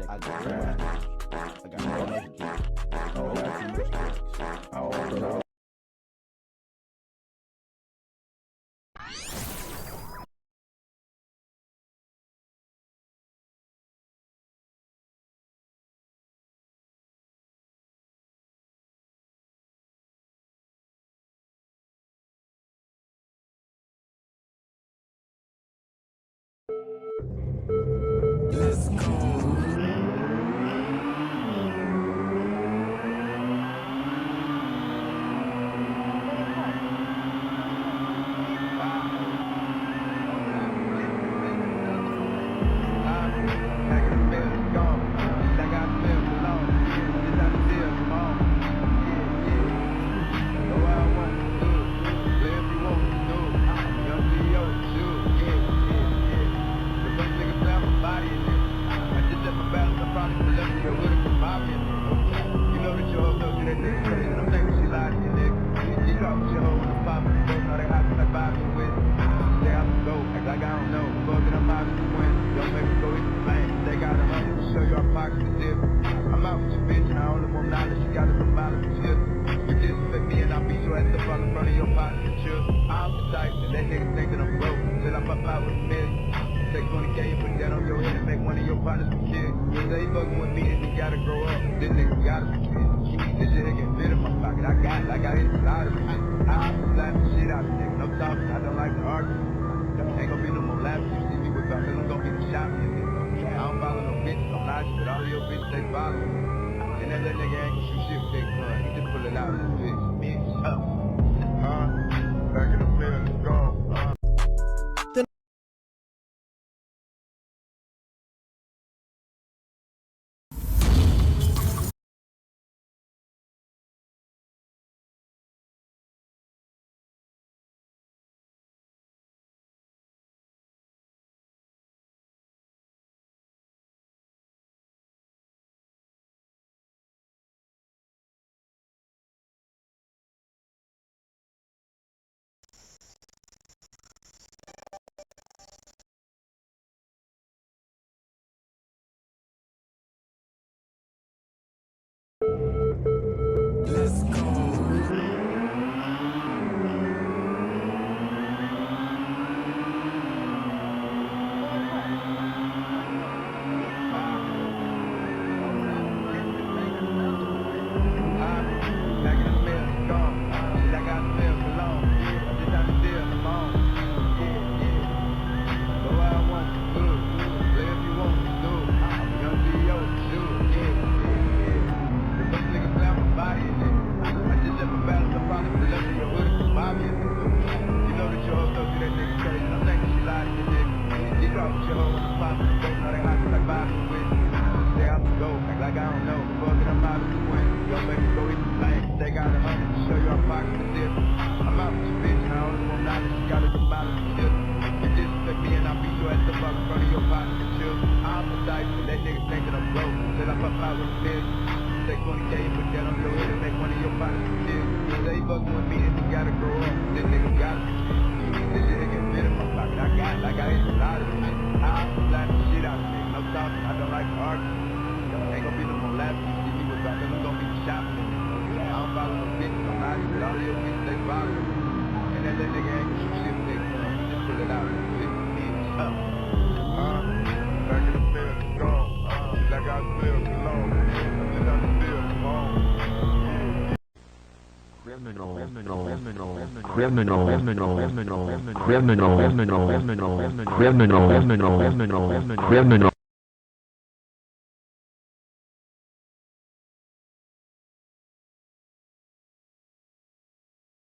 I just check. I got no messages. Oh, I got too much text. Oh, no. Let's go. I'm out with your bitch and I only want knowledge. You gotta provide us with shit. You disrespect me and I beat your ass up all in front of your partner and chill. I'm the type to let niggas think that I'm broke till I pop out with a million. Take 20K and put that on your head and make one of your partners some shit. You say you fucking with me and you gotta grow up. This nigga gotta be shit. This shit can fit in my pocket. I got inside of me. I'm slapping shit out of niggas. No talking. I don't like to argue. Ain't gonna be no more laughing. You see me with my feelings, gonna get a shot in this. I don't follow no bitches, I'm not, but all of your bitches, they follow me. And that little nigga ain't gonna shoot shit with that gun. He just pull it out in his bitch. Bitch, up. Back in the middle, let's go. Let's go. I'm out with your bitch and I only want knowledge. You gotta provide us with shit. You disrespect me and I beat your ass up all in front of your partner and chill. I'm the type to let niggas think that I'm broke till I pop out with a million. Take 20K and put that on your head and make one of your partners some shit. You say you fucking with me and you gotta grow up. This nigga gotta be shit. This shit can fit in my pocket. I got inside of me. I'm slapping shit out of niggas. No talking. I don't like to argue. Ain't gonna be no more laughing. You see me with my feelings, gonna be shopping. I don't follow no bitches, I'm not even all of your bitches, they follow me. And that little nigga ain't gonna shoot shit with that gun. He just pull it out in his bitch, up. Back in the field, let's go. I got bills alone. I'm just on the field, come on. Criminal.